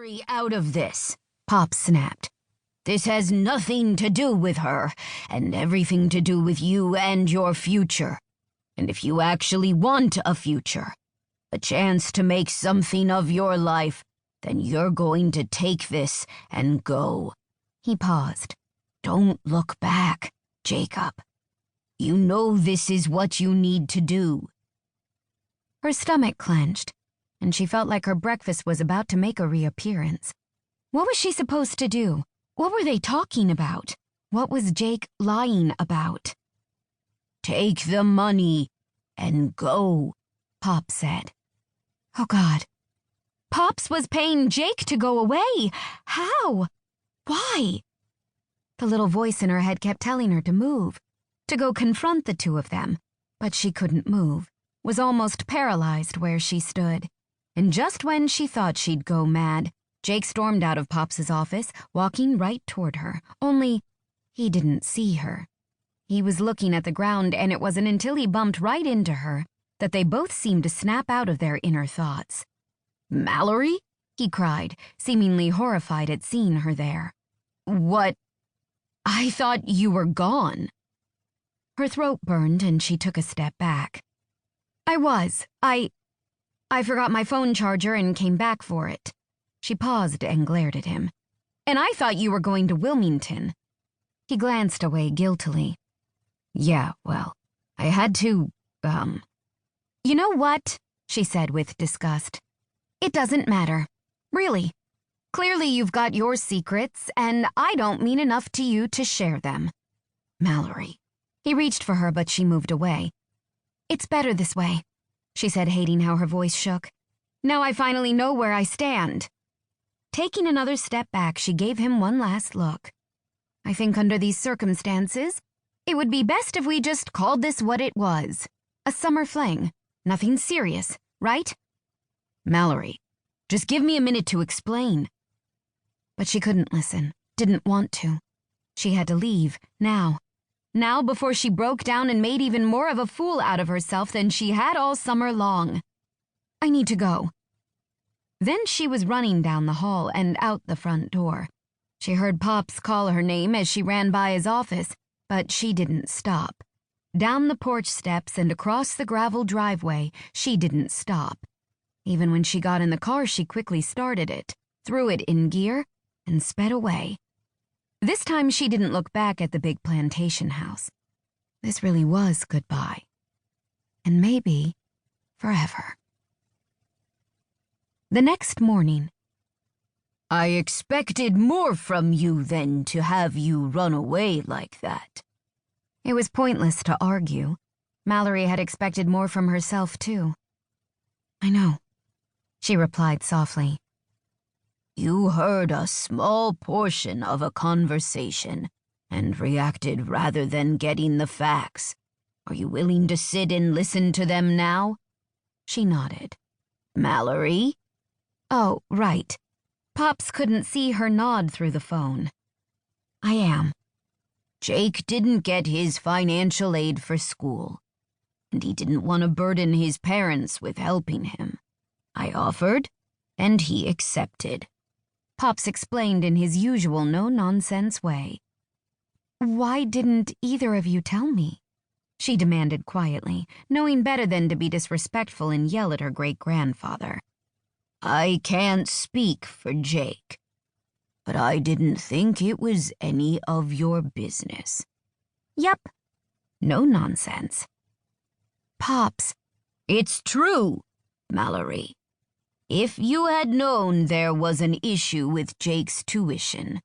Mallory out of this, Pop snapped. This has nothing to do with her, and everything to do with you and your future. And if you actually want a future, a chance to make something of your life, then you're going to take this and go. He paused. Don't look back, Jacob. You know this is what you need to do. Her stomach clenched, and she felt like her breakfast was about to make a reappearance. What was she supposed to do? What were they talking about? What was Jake lying about? Take the money and go, Pop said. Oh, God. Pops was paying Jake to go away. How? Why? The little voice in her head kept telling her to move, to go confront the two of them, but she couldn't move, was almost paralyzed where she stood. And just when she thought she'd go mad, Jake stormed out of Pops's office, walking right toward her, only he didn't see her. He was looking at the ground, and it wasn't until he bumped right into her that they both seemed to snap out of their inner thoughts. Mallory? He cried, seemingly horrified at seeing her there. What? I thought you were gone. Her throat burned and she took a step back. I forgot my phone charger and came back for it. She paused and glared at him. And I thought you were going to Wilmington. He glanced away guiltily. Yeah, well, I had to, You know what? She said with disgust. It doesn't matter. Really. Clearly you've got your secrets, and I don't mean enough to you to share them. Mallory. He reached for her, but she moved away. It's better this way, she said, hating how her voice shook. Now I finally know where I stand. Taking another step back, she gave him one last look. I think under these circumstances, it would be best if we just called this what it was. A summer fling. Nothing serious, right? Mallory, just give me a minute to explain. But she couldn't listen, didn't want to. She had to leave, now. Now before she broke down and made even more of a fool out of herself than she had all summer long. I need to go. Then she was running down the hall and out the front door. She heard Pops call her name as she ran by his office, but she didn't stop. Down the porch steps and across the gravel driveway, she didn't stop. Even when she got in the car, she quickly started it, threw it in gear, and sped away. This time she didn't look back at the big plantation house. This really was goodbye. And maybe forever. The next morning. I expected more from you than to have you run away like that. It was pointless to argue. Mallory had expected more from herself, too. I know, she replied softly. You heard a small portion of a conversation and reacted rather than getting the facts. Are you willing to sit and listen to them now? She nodded. Mallory? Oh, right. Pops couldn't see her nod through the phone. I am. Jake didn't get his financial aid for school, and he didn't want to burden his parents with helping him. I offered, and he accepted. Pops explained in his usual no-nonsense way. Why didn't either of you tell me? She demanded quietly, knowing better than to be disrespectful and yell at her great-grandfather. I can't speak for Jake, but I didn't think it was any of your business. Yep. No nonsense. Pops. It's true, Mallory. If you had known there was an issue with Jake's tuition,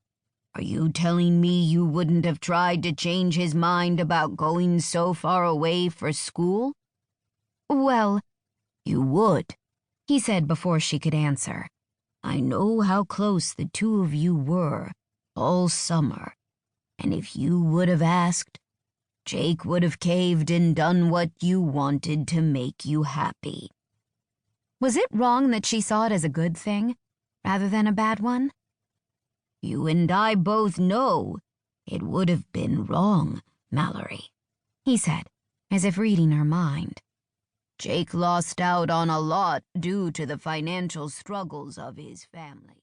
are you telling me you wouldn't have tried to change his mind about going so far away for school? Well, you would, he said before she could answer. I know how close the two of you were all summer, and if you would have asked, Jake would have caved and done what you wanted to make you happy. Was it wrong that she saw it as a good thing, rather than a bad one? You and I both know it would have been wrong, Mallory, he said, as if reading her mind. Jake lost out on a lot due to the financial struggles of his family.